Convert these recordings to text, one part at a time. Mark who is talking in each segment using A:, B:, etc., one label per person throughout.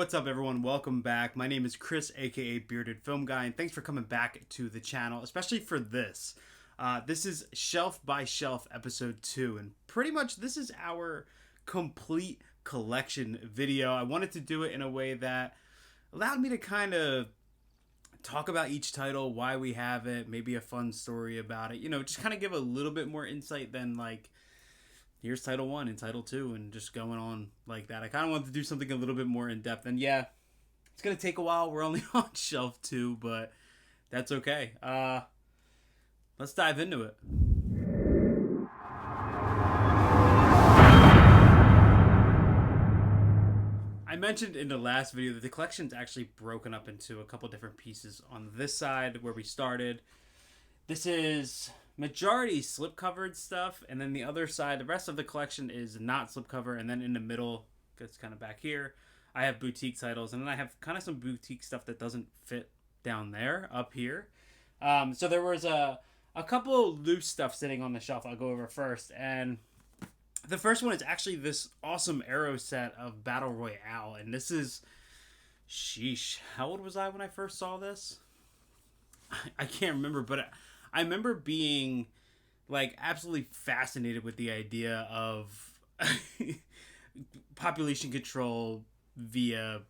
A: What's up, everyone? Welcome back. My name is Chris, aka Bearded Film Guy, and thanks for coming back to the channel, especially for this. This is Shelf by Shelf episode 2, and pretty much this is our complete collection video. I wanted to do it in a way that allowed me to kind of talk about each title, why we have it, maybe a fun story about it, just kind of give a little bit more insight than like here's title 1 and title 2 and just going on like that. I kind of wanted to do something a little bit more in depth, and yeah, it's gonna take a while. We're only on shelf 2, but that's okay. Let's dive into it. I mentioned in the last video that the collection's actually broken up into a couple different pieces. On this side where we started, this is majority slipcovered stuff, and then the other side, the rest of the collection is not slipcover, and then in the middle, it's kind of back here, I have boutique titles, and then I have kind of some boutique stuff that doesn't fit down there, up here. So there was a couple loose stuff sitting on the shelf I'll go over first, and the first one is actually this awesome Arrow set of Battle Royale, and this is, sheesh, how old was I when I first saw this? I can't remember, but I remember being like absolutely fascinated with the idea of population control via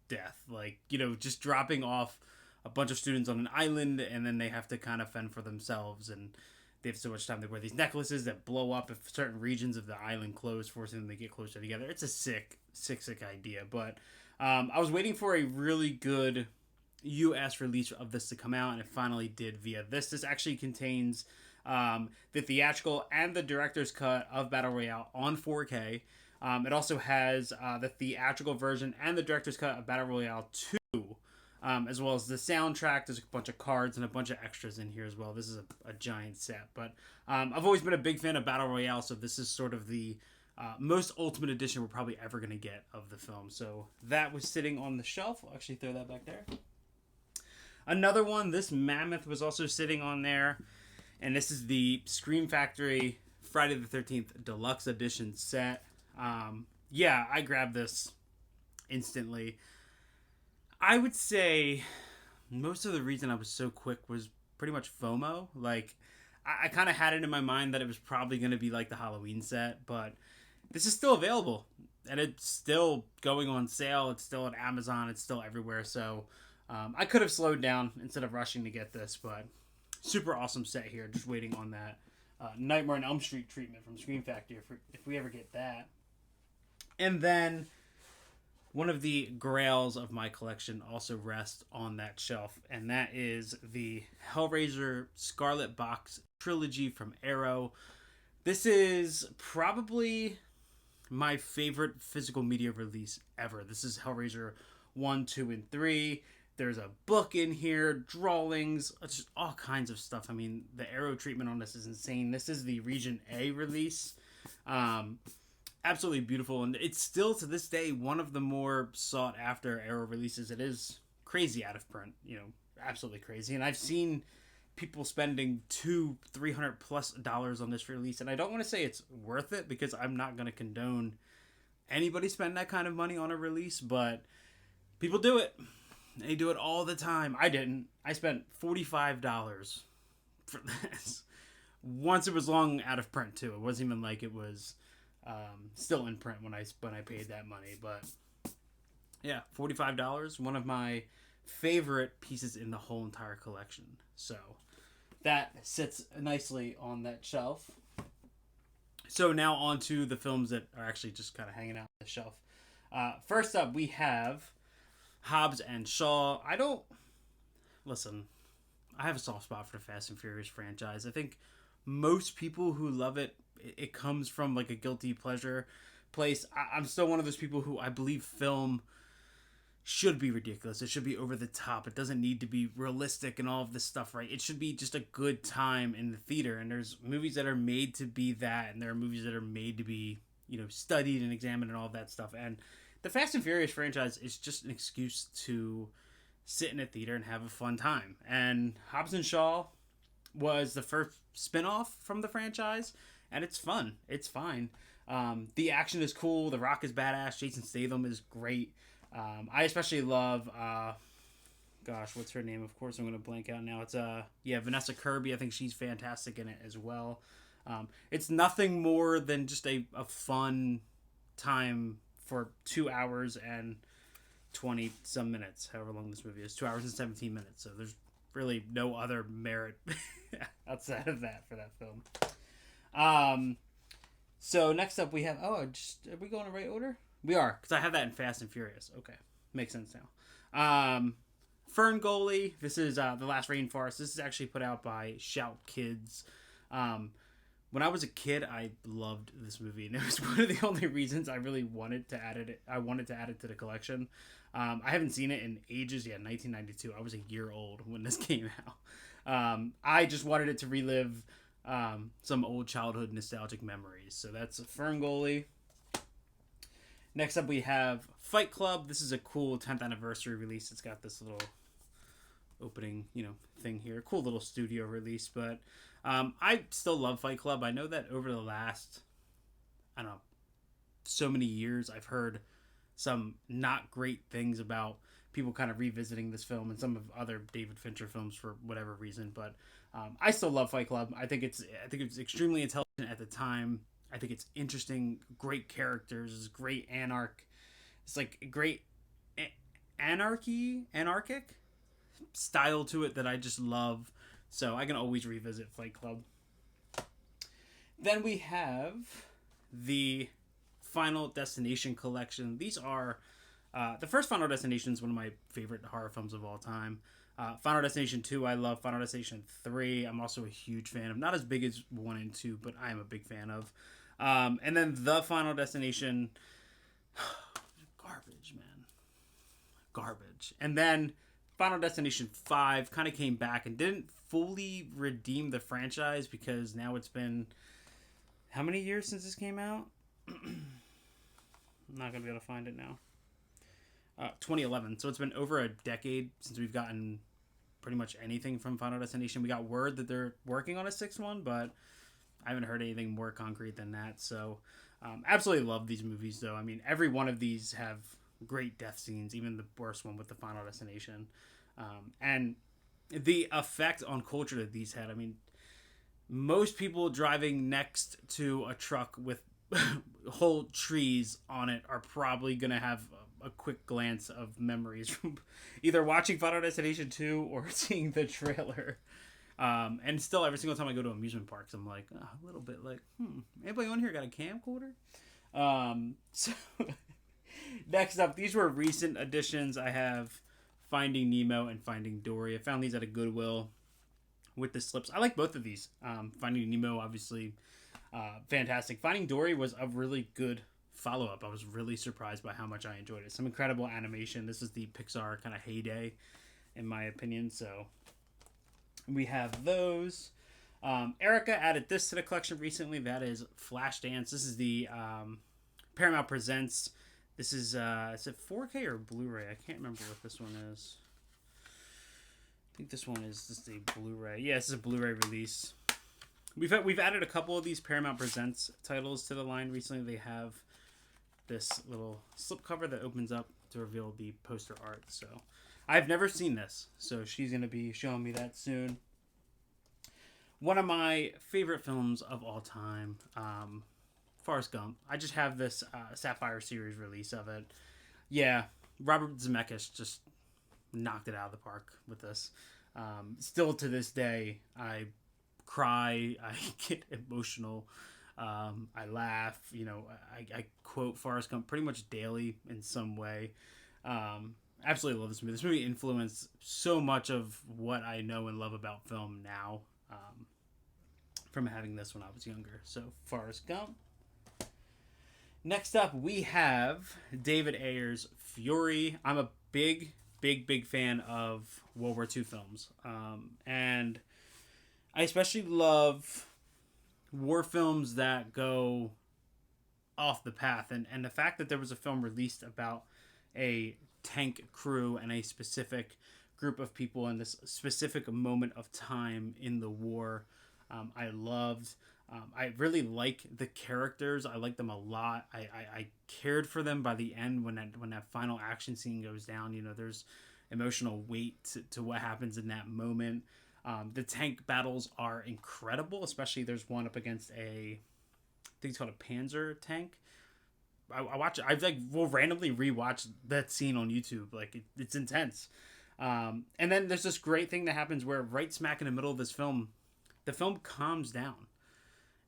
A: death. Like, just dropping off a bunch of students on an island, and then they have to kind of fend for themselves, and they have so much time. They wear these necklaces that blow up if certain regions of the island close, forcing them to get closer together. It's a sick idea. But I was waiting for a really good US release of this to come out, and it finally did via this. This actually contains the theatrical and the director's cut of Battle Royale on 4K. It also has the theatrical version and the director's cut of Battle Royale 2, as well as the soundtrack. There's a bunch of cards and a bunch of extras in here as well. This is a giant set, but I've always been a big fan of Battle Royale, so this is sort of the most ultimate edition we're probably ever going to get of the film. So that was sitting on the shelf. I'll actually throw that back there. Another one, this mammoth was also sitting on there, and this is the Scream Factory Friday the 13th Deluxe Edition set. Yeah, I grabbed this instantly. I would say most of the reason I was so quick was pretty much FOMO. Like, I kind of had it in my mind that it was probably going to be like the Halloween set, but this is still available, and it's still going on sale. It's still at Amazon. It's still everywhere, so I could have slowed down instead of rushing to get this, but super awesome set here. Just waiting on that Nightmare on Elm Street treatment from Scream Factory if we ever get that. And then one of the grails of my collection also rests on that shelf, and that is the Hellraiser Scarlet Box trilogy from Arrow. This is probably my favorite physical media release ever. This is Hellraiser 1, 2, and 3. There's a book in here, drawings, just all kinds of stuff. I mean, the Arrow treatment on this is insane. This is the Region A release. Absolutely beautiful, and it's still to this day one of the more sought after Arrow releases. It is crazy out of print, absolutely crazy. And I've seen people spending $200-300+ on this release, and I don't want to say it's worth it because I'm not going to condone anybody spend that kind of money on a release, but people do it. They do it all the time. I didn't. I spent $45 for this. Once it was long out of print too. It wasn't even like it was still in print when I paid that money. But yeah, $45. One of my favorite pieces in the whole entire collection. So that sits nicely on that shelf. So now on to the films that are actually just kind of hanging out on the shelf. First up, we have Hobbs and Shaw. I have a soft spot for the Fast and Furious franchise. I think most people who love it, it comes from like a guilty pleasure place. I'm still one of those people who I believe film should be ridiculous. It should be over the top. It doesn't need to be realistic and all of this stuff, right? It should be just a good time in the theater. And there's movies that are made to be that, and there are movies that are made to be, studied and examined and all of that stuff. And the Fast and Furious franchise is just an excuse to sit in a theater and have a fun time. And Hobbs and Shaw was the first spinoff from the franchise, and it's fun. It's fine. The action is cool. The Rock is badass. Jason Statham is great. I especially love, gosh, what's her name? Of course, I'm going to blank out now. It's yeah, Vanessa Kirby. I think she's fantastic in it as well. It's nothing more than just a fun time for 2 hours and 20 some minutes, however long this movie is. 2 hours and 17 minutes. So there's really no other merit outside of that for that film. So next up we have, are we going in the right order? We are, because I have that in Fast and Furious. Okay, makes sense now. Ferngully. This is The Last Rainforest. This is actually put out by Shout Kids. When I was a kid, I loved this movie, and it was one of the only reasons I really wanted to add it. I wanted to add it to the collection. I haven't seen it in ages. Yeah, 1992. I was a year old when this came out. I just wanted it to relive some old childhood nostalgic memories. So that's Ferngully. Next up, we have Fight Club. This is a cool 10th anniversary release. It's got this little opening, thing here. Cool little studio release, but I still love Fight Club. I know that over the last, I don't know, so many years, I've heard some not great things about people kind of revisiting this film and some of other David Fincher films for whatever reason, but I still love Fight Club. I think it's extremely intelligent at the time. I think it's interesting, great characters, great it's like great anarchic style to it that I just love. So I can always revisit Fight Club. Then we have the Final Destination collection. These are the first Final Destination is one of my favorite horror films of all time. Final Destination 2 I love. Final Destination 3 I'm also a huge fan of. Not as big as 1 and 2, but I am a big fan of. And then the Final Destination, garbage, man. Garbage. And then Final Destination 5 kind of came back and didn't fully redeem the franchise because now it's been how many years since this came out? I'm not going to be able to find it now. 2011. So it's been over a decade since we've gotten pretty much anything from Final Destination. We got word that they're working on a sixth one, but I haven't heard anything more concrete than that. So absolutely love these movies, though. I mean, every one of these have great death scenes, even the worst one with the Final Destination. And the effect on culture that these had, I mean, most people driving next to a truck with whole trees on it are probably going to have a quick glance of memories from either watching Final Destination 2 or seeing the trailer. And still, every single time I go to amusement parks, I'm like, a little bit like, anybody on here got a camcorder? So next up, these were recent additions. I have Finding Nemo and Finding Dory. I found these at a Goodwill with the slips. I like both of these. Finding Nemo, obviously, fantastic. Finding Dory was a really good follow-up. I was really surprised by how much I enjoyed it. Some incredible animation. This is the Pixar kind of heyday, in my opinion. So we have those. Erica added this to the collection recently. That is Flashdance. This is the Paramount Presents. This is it 4K or Blu-ray? I can't remember what this one is. I think this one is just a Blu-ray. Yeah, this is a Blu-ray release. We've added a couple of these Paramount Presents titles to the line recently. They have this little slipcover that opens up to reveal the poster art. So I've never seen this, so she's going to be showing me that soon. One of my favorite films of all time, Forrest Gump. I just have this Sapphire series release of it. Yeah, Robert Zemeckis just knocked it out of the park with this. Still to this day, I cry, I get emotional, I laugh, I quote Forrest Gump pretty much daily in some way. Absolutely love this movie. This movie influenced so much of what I know and love about film now, from having this when I was younger. So Forrest Gump. Next up, we have David Ayer's Fury. I'm a big fan of World War II films. And I especially love war films that go off the path. And the fact that there was a film released about a tank crew and a specific group of people in this specific moment of time in the war, I loved. I really like the characters. I like them a lot. I cared for them by the end when that final action scene goes down. You know, there's emotional weight to what happens in that moment. The tank battles are incredible, especially there's one up against I think it's called a Panzer tank. I watch it. I've like will randomly rewatch that scene on YouTube. Like it's intense. And then there's this great thing that happens where right smack in the middle of this film, the film calms down,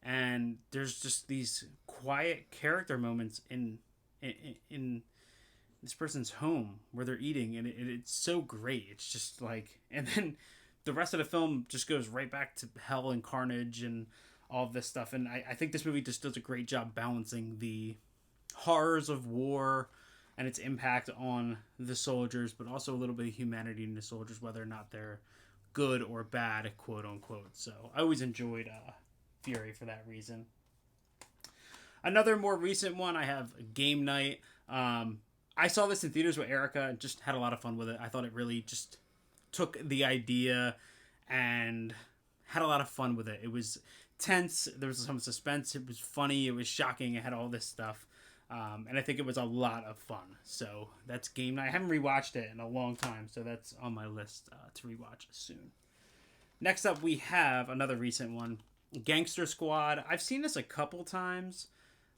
A: and there's just these quiet character moments in this person's home where they're eating, and it's so great. It's just like, and then the rest of the film just goes right back to hell and carnage and all of this stuff. And I think this movie just does a great job balancing the horrors of war and its impact on the soldiers, but also a little bit of humanity in the soldiers, whether or not they're good or bad, quote unquote. So I always enjoyed Fury for that reason. Another more recent one, I have Game Night. I saw this in theaters with Erica and just had a lot of fun with it. I thought it really just took the idea and had a lot of fun with it. It was tense. There was some suspense. It was funny. It was shocking. It had all this stuff. And I think it was a lot of fun. So that's Game Night. I haven't rewatched it in a long time, so that's on my list to rewatch soon. Next up, we have another recent one, Gangster Squad. I've seen this a couple times.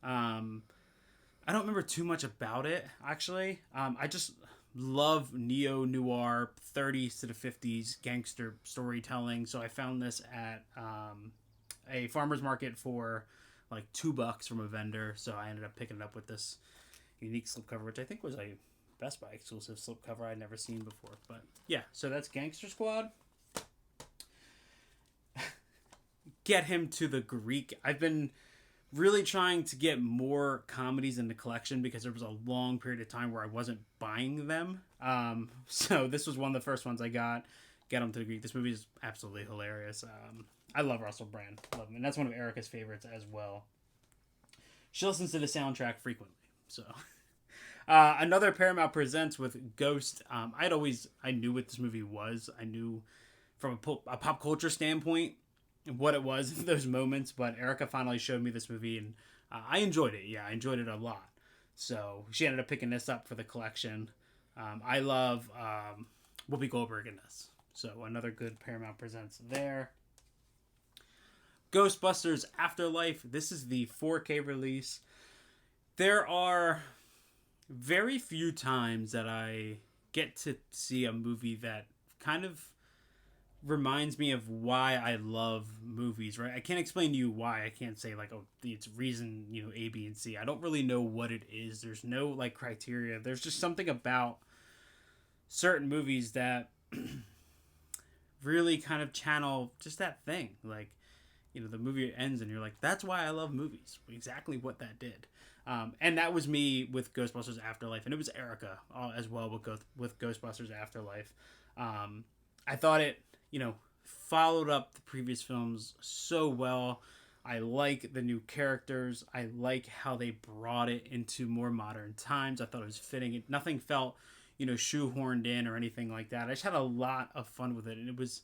A: I don't remember too much about it, actually. I just love neo-noir 30s to the 50s gangster storytelling. So I found this at a farmer's market for like $2 from a vendor. So I ended up picking it up with this unique slipcover, which I think was a Best Buy exclusive slipcover I'd never seen before. But yeah, so that's Gangster Squad. Get him to the Greek. I've been really trying to get more comedies in the collection because there was a long period of time where I wasn't buying them. So this was one of the first ones I got. Get him to the Greek. This movie is absolutely hilarious. I love Russell Brand. Love him. And that's one of Erica's favorites as well. She listens to the soundtrack frequently. So another Paramount Presents with Ghost. I knew what this movie was. I knew from a pop culture standpoint what it was in those moments, but Erica finally showed me this movie, and I enjoyed it. Yeah, I enjoyed it a lot. So she ended up picking this up for the collection. I love Whoopi Goldberg in this. So another good Paramount Presents there. Ghostbusters Afterlife. This is the 4K release. There are very few times that I get to see a movie that kind of reminds me of why I love movies, right? I can't explain to you why. I can't say like, oh, it's reason, A, B, and C. I don't really know what it is. There's no like criteria. There's just something about certain movies that really kind of channel just that thing. Like, the movie ends and you're like, that's why I love movies. Exactly what that did. And that was me with Ghostbusters Afterlife. And it was Erica as well with Ghostbusters Afterlife. I thought it, followed up the previous films so well. I like the new characters. I like how they brought it into more modern times. I thought it was fitting. Nothing felt, shoehorned in or anything like that. I just had a lot of fun with it, and it was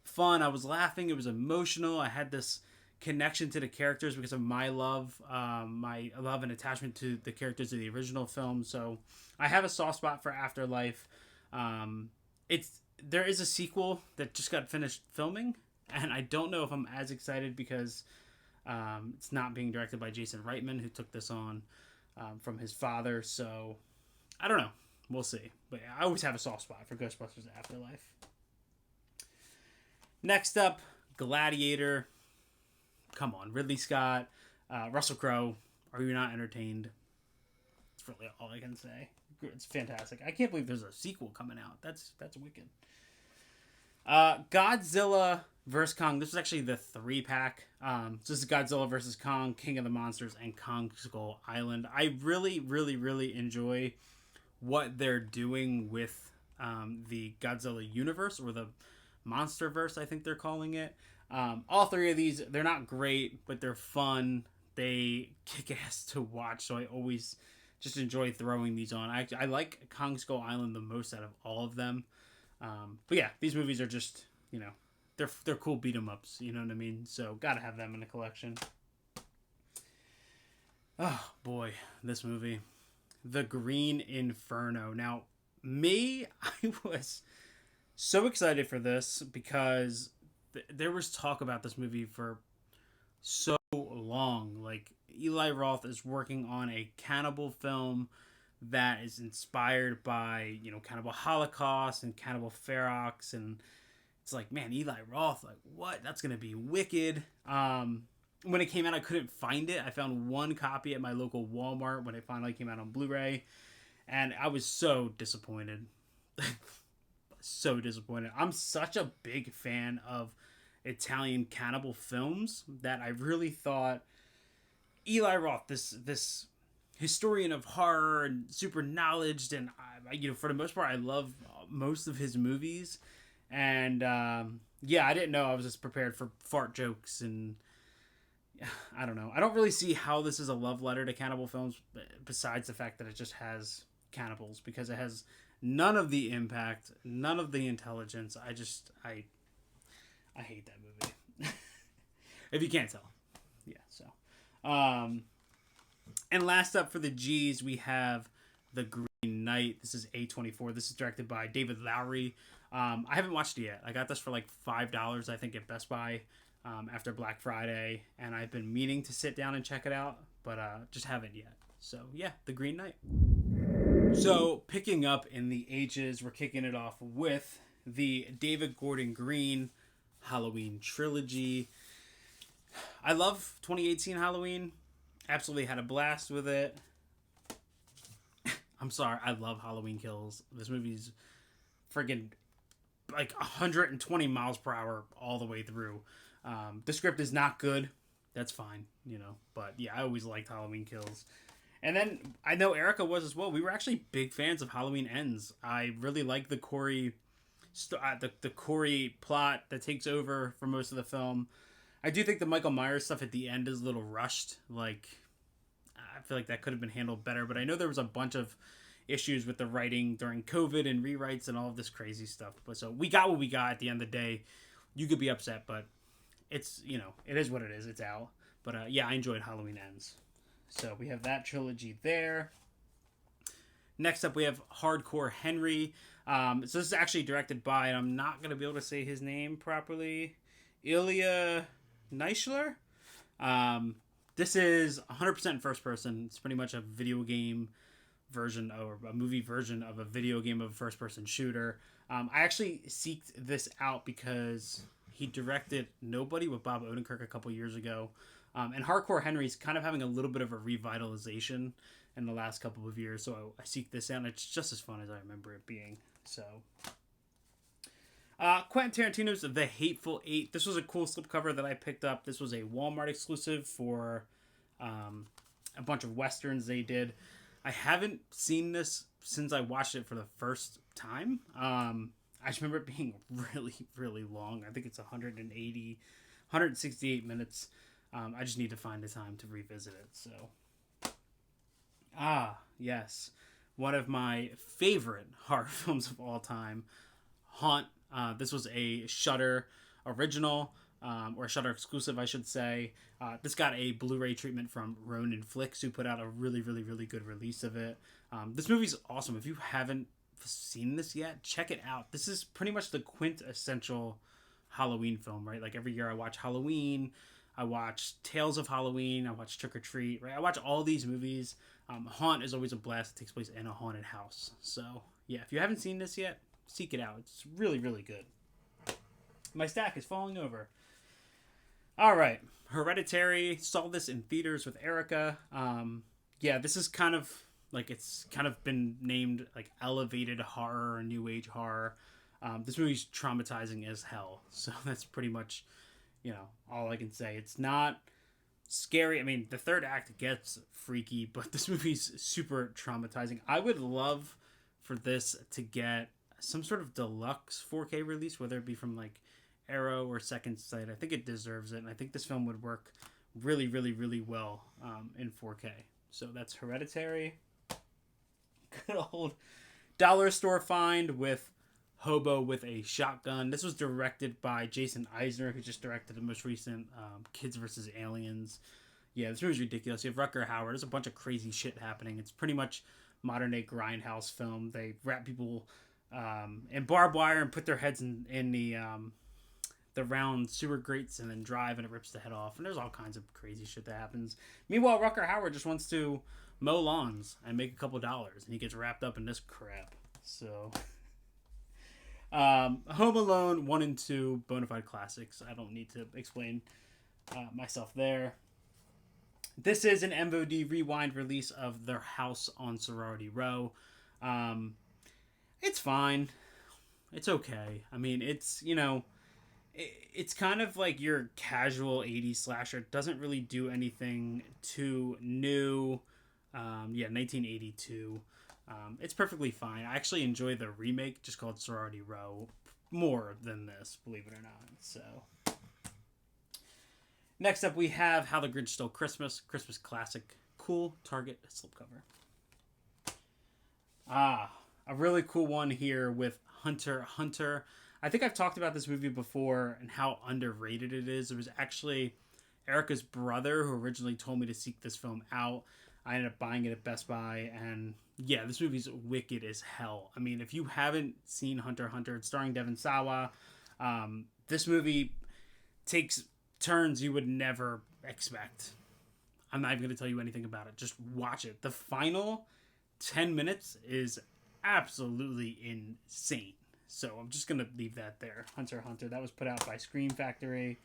A: fun. I was laughing. It was emotional. I had this connection to the characters because of my love and attachment to the characters of the original film. So I have a soft spot for Afterlife. There is a sequel that just got finished filming, and I don't know if I'm as excited because it's not being directed by Jason Reitman, who took this on from his father. So I don't know. We'll see. But yeah, I always have a soft spot for Ghostbusters Afterlife. Next up, Gladiator. Come on, Ridley Scott, Russell Crowe. Are you not entertained? That's really all I can say. It's fantastic. I can't believe there's a sequel coming out. That's wicked. Godzilla vs. Kong. This is actually the 3-pack. This is Godzilla vs. Kong, King of the Monsters, and Kong Skull Island. I really, really, really enjoy what they're doing with the Godzilla universe, or the Monsterverse, I think they're calling it. All three of these, they're not great, but they're fun. They kick ass to watch, so I always just enjoy throwing these on. I like Kong Skull Island the most out of all of them. But yeah, these movies are just, they're cool beat 'em ups. You know what I mean? So gotta have them in the collection. Oh boy, this movie, The Green Inferno. Now, I was so excited for this because there was talk about this movie for so long. Like, Eli Roth is working on a cannibal film that is inspired by, Cannibal Holocaust and Cannibal Ferox, and it's like, man, Eli Roth, like, what? That's gonna be wicked. When it came out, I couldn't find it. I found one copy at my local Walmart when it finally came out on Blu-ray, and I was so disappointed. So disappointed. I'm such a big fan of Italian cannibal films that I really thought Eli Roth, this historian of horror and super knowledge, and for the most part, I love most of his movies. And I didn't know I was just prepared for fart jokes, and I don't know. I don't really see how this is a love letter to cannibal films, besides the fact that it just has cannibals, because it has none of the impact, none of the intelligence. I hate that movie. If you can't tell. Yeah, so. And last up for the G's, we have The Green Knight. This is A24. This is directed by David Lowery. I haven't watched it yet. I got this for like $5, I think, at Best Buy after Black Friday. And I've been meaning to sit down and check it out, but just haven't yet. So, yeah, The Green Knight. So, picking up in the ages, we're kicking it off with the David Gordon Green Halloween trilogy. I love 2018 Halloween. Absolutely had a blast with it. I'm sorry, I love Halloween Kills. This movie's friggin' like 120 miles per hour all the way through. The script is not good. That's fine, But yeah, I always liked Halloween Kills. And then I know Erica was as well. We were actually big fans of Halloween Ends. I really like the Corey plot that takes over for most of the film. I do think the Michael Myers stuff at the end is a little rushed. Like, I feel like that could have been handled better. But I know there was a bunch of issues with the writing during COVID and rewrites and all of this crazy stuff. But so we got what we got at the end of the day. You could be upset, but it's, it is what it is. It's out. But I enjoyed Halloween Ends. So we have that trilogy there. Next up, we have Hardcore Henry. So this is actually directed by, and I'm not going to be able to say his name properly, Ilya Neishler. This is 100% first person. It's pretty much a video game version or a movie version of a video game of a first person shooter. I actually seeked this out because he directed Nobody with Bob Odenkirk a couple years ago. And Hardcore Henry's kind of having a little bit of a revitalization in the last couple of years. So I seek this out, and it's just as fun as I remember it being. So, Quentin Tarantino's The Hateful Eight. This was a cool slipcover that I picked up. This was a Walmart exclusive for a bunch of Westerns they did. I haven't seen this since I watched it for the first time. I just remember it being really, really long. I think it's 168 minutes. I just need to find the time to revisit it. So, yes. One of my favorite horror films of all time, Haunt. This was a Shudder original, or Shudder exclusive, I should say. This got a Blu-ray treatment from Ronin Flicks, who put out a really, really, really good release of it. This movie's awesome. If you haven't seen this yet, check it out. This is pretty much the quintessential Halloween film, right? Like, every year I watch Halloween, I watch Tales of Halloween, I watch Trick or Treat, right? I watch all these movies. Haunt is always a blast. It takes place in a haunted house. So, yeah, if you haven't seen this yet, seek it out. It's really, really good. My stack is falling over. All right. Hereditary. Saw this in theaters with Erica. This is kind of, like, it's kind of been named, like, elevated horror or new age horror. This movie's traumatizing as hell. So that's pretty much, all I can say. It's not scary. I mean, the third act gets freaky, but this movie's super traumatizing. I would love for this to get some sort of deluxe 4K release, whether it be from like Arrow or Second Sight. I think it deserves it, and I think this film would work really, really, really well in 4K. So that's Hereditary. Good old dollar store find with Hobo with a Shotgun. This was directed by Jason Eisner, who just directed the most recent Kids vs. Aliens. Yeah, this movie's ridiculous. You have Rutger Hauer. There's a bunch of crazy shit happening. It's pretty much modern day grindhouse film. They wrap people in barbed wire and put their heads in the round sewer grates and then drive, and it rips the head off. And there's all kinds of crazy shit that happens. Meanwhile, Rutger Hauer just wants to mow lawns and make a couple dollars, and he gets wrapped up in this crap. So, Home Alone 1 and 2, bona fide classics. I don't need to explain myself there. This is an MVD Rewind release of Their House on Sorority Row. It's fine. It's okay. I mean, it's, it's kind of like your casual 80s slasher. It doesn't really do anything too new. 1982. It's perfectly fine. I actually enjoy the remake, just called Sorority Row, more than this, believe it or not. So, next up we have How the Grinch Stole Christmas. Christmas classic. Cool Target slipcover. A really cool one here with Hunter x Hunter. I think I've talked about this movie before and how underrated it is. It was actually Erica's brother who originally told me to seek this film out. I ended up buying it at Best Buy, and yeah, this movie's wicked as hell. I mean, if you haven't seen Hunter x Hunter, it's starring Devon Sawa. This movie takes turns you would never expect. I'm not even going to tell you anything about it. Just watch it. The final 10 minutes is absolutely insane. So I'm just going to leave that there. Hunter x Hunter. That was put out by Scream Factory.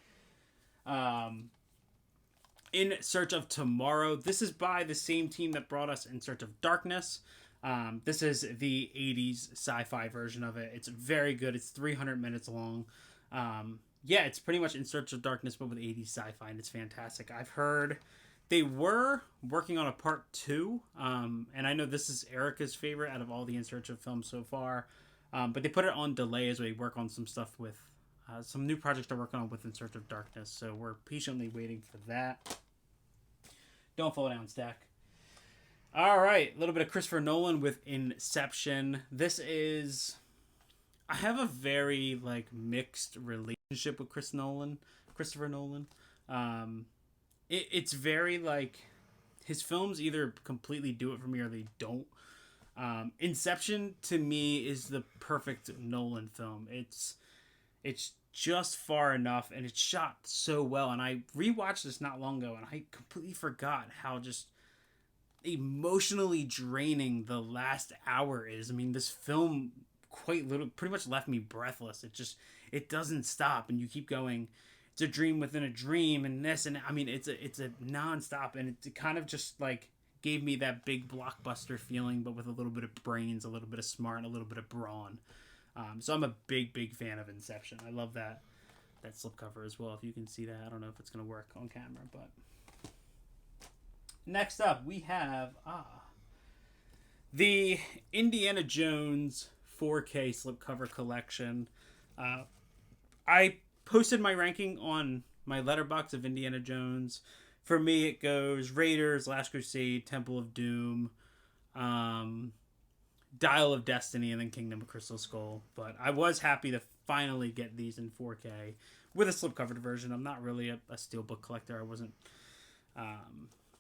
A: In Search of Tomorrow. This is by the same team that brought us In Search of Darkness. This is the 80s sci-fi version of it. It's very good. It's 300 minutes long. It's pretty much In Search of Darkness, but with 80s sci-fi, and it's fantastic. I've heard they were working on a part 2, and I know this is Erica's favorite out of all the In Search of films so far, but they put it on delay as we work on some stuff with some new projects they're working on with In Search of Darkness, so we're patiently waiting for that. Don't fall down, Stack. All right, a little bit of Christopher Nolan with Inception. This is... I have a very, mixed relationship with Christopher Nolan. It's very, his films either completely do it for me or they don't. Inception, to me, is the perfect Nolan film. It's just far enough, and it's shot so well. And I rewatched this not long ago, and I completely forgot how just emotionally draining the last hour is. I mean, this film pretty much left me breathless. It doesn't stop, and you keep going. It's a dream within a dream, and this, and I mean, it's a nonstop, and it kind of just gave me that big blockbuster feeling, but with a little bit of brains, a little bit of smart, and a little bit of brawn. So I'm a big fan of Inception. I love that slipcover as well. If you can see that, I don't know if it's gonna work on camera, but next up we have the Indiana Jones 4K slipcover collection. I posted my ranking on my letterbox of Indiana Jones. For me, it goes Raiders, Last Crusade, Temple of Doom, Dial of Destiny, and then Kingdom of Crystal Skull. But I was happy to finally get these in 4K with a slipcovered version. I'm not really a steelbook collector. I wasn't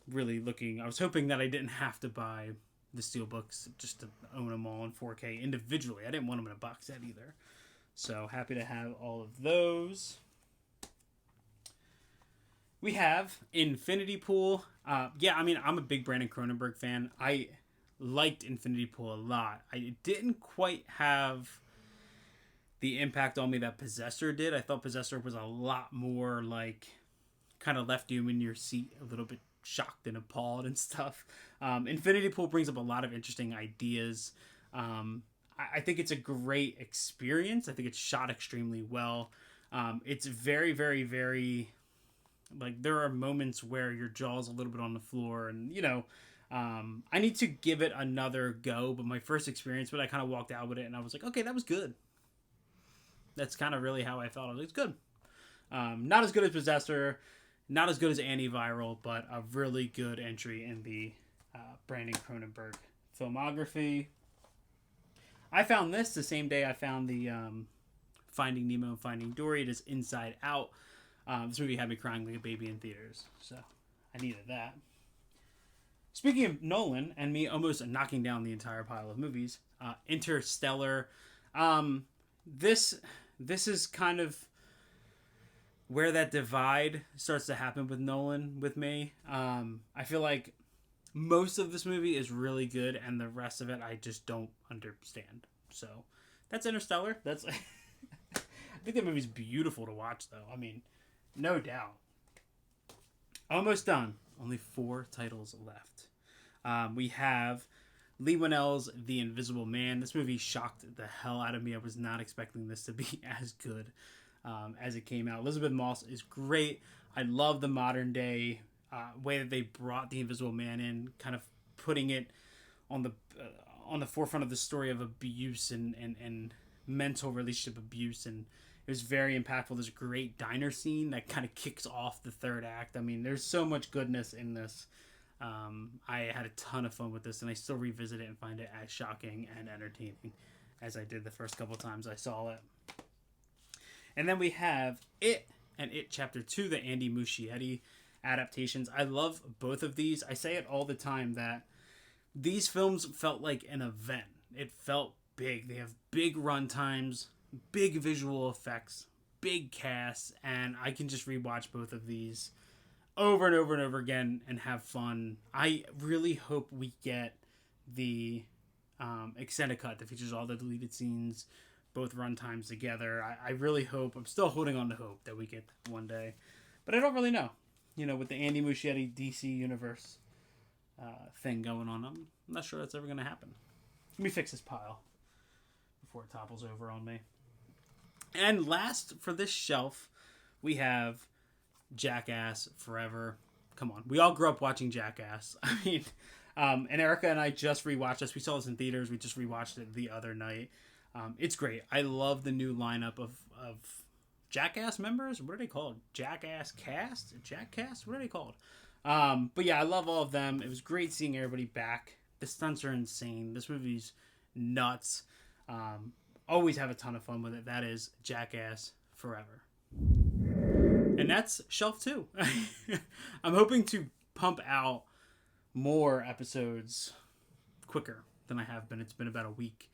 A: really looking. I was hoping that I didn't have to buy the steelbooks just to own them all in 4K individually. I didn't want them in a box set either. So happy to have all of those. We have Infinity Pool. I'm a big Brandon Cronenberg fan. I liked Infinity Pool a lot. I didn't quite have the impact on me that Possessor did. I thought Possessor was a lot more kind of left you in your seat a little bit shocked and appalled and stuff. Infinity Pool brings up a lot of interesting ideas. I think it's a great experience. I think it's shot extremely well. It's very, very, very... there are moments where your jaw's a little bit on the floor, and I need to give it another go, but my first experience with it, I kind of walked out with it and I was like, okay, that was good. That's kind of really how I felt. I was like, it's good. Not as good as Possessor, not as good as Antiviral, but a really good entry in the Brandon Cronenberg filmography. I found this the same day I found the Finding Nemo and Finding Dory. It is Inside Out. This movie had me crying like a baby in theaters, so I needed that. Speaking of Nolan and me almost knocking down the entire pile of movies, Interstellar. This is kind of where that divide starts to happen with Nolan with me. I feel like most of this movie is really good, and the rest of it I just don't understand. So that's Interstellar. That's I think the movie's beautiful to watch, though. I mean, no doubt. Almost done. Only 4 titles left. We have Lee Winnell's The Invisible Man. This movie shocked the hell out of me. I was not expecting this to be as good as it came out. Elizabeth Moss is great. I love the modern day way that they brought The Invisible Man in, kind of putting it on the forefront of the story of abuse and mental relationship abuse, and it was very impactful. There's a great diner scene that kind of kicks off the third act. I mean, there's so much goodness in this. I had a ton of fun with this, and I still revisit it and find it as shocking and entertaining as I did the first couple times I saw it. And then we have It and It Chapter 2, the Andy Muschietti adaptations. I love both of these. I say it all the time that these films felt like an event. It felt big. They have big run times, big visual effects, big casts, and I can just rewatch both of these over and over and over again and have fun. I really hope we get the extended cut that features all the deleted scenes, both run times together. I really hope, I'm still holding on to hope that we get that one day, but I don't really know. You know, with the Andy Muschietti DC Universe thing going on, I'm not sure that's ever going to happen. Let me fix this pile before it topples over on me. And last for this shelf, we have Jackass Forever. Come on, we all grew up watching Jackass. I mean, and Erica and I just rewatched this. We saw this in theaters. We just rewatched it the other night. It's great. I love the new lineup of Jackass members. What are they called? Jackass Cast? Jackcast? What are they called? But yeah, I love all of them. It was great seeing everybody back. The stunts are insane. This movie's nuts. Always have a ton of fun with it. That is Jackass Forever. And that's Shelf 2. I'm hoping to pump out more episodes quicker than I have been. It's been about a week.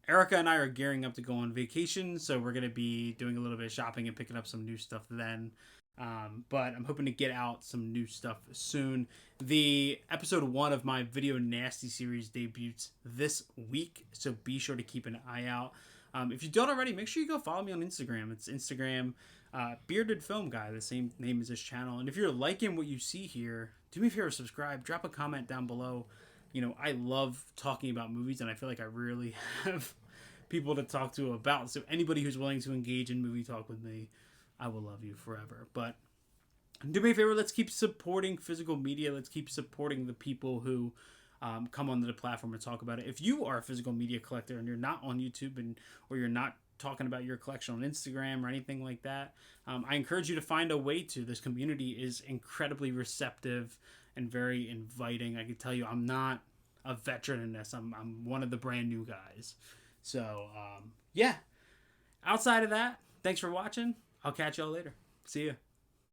A: Erica and I are gearing up to go on vacation, so we're going to be doing a little bit of shopping and picking up some new stuff then. But I'm hoping to get out some new stuff soon. The episode 1 of my Video Nasty series debuts this week, so be sure to keep an eye out. If you don't already, make sure you go follow me on Instagram. It's Instagram, Beardedfilmguy, the same name as this channel. And if you're liking what you see here, do me a favor, subscribe, drop a comment down below. You know, I love talking about movies, and I feel like I really have people to talk to about. So anybody who's willing to engage in movie talk with me, I will love you forever. But do me a favor, let's keep supporting physical media. Let's keep supporting the people who come onto the platform and talk about it. If you are a physical media collector and you're not on YouTube or you're not talking about your collection on Instagram or anything like that, I encourage you to find a way to. This community is incredibly receptive and very inviting. I can tell you, I'm not a veteran in this. I'm one of the brand new guys. So, yeah. Outside of that, thanks for watching. I'll catch y'all later. See ya.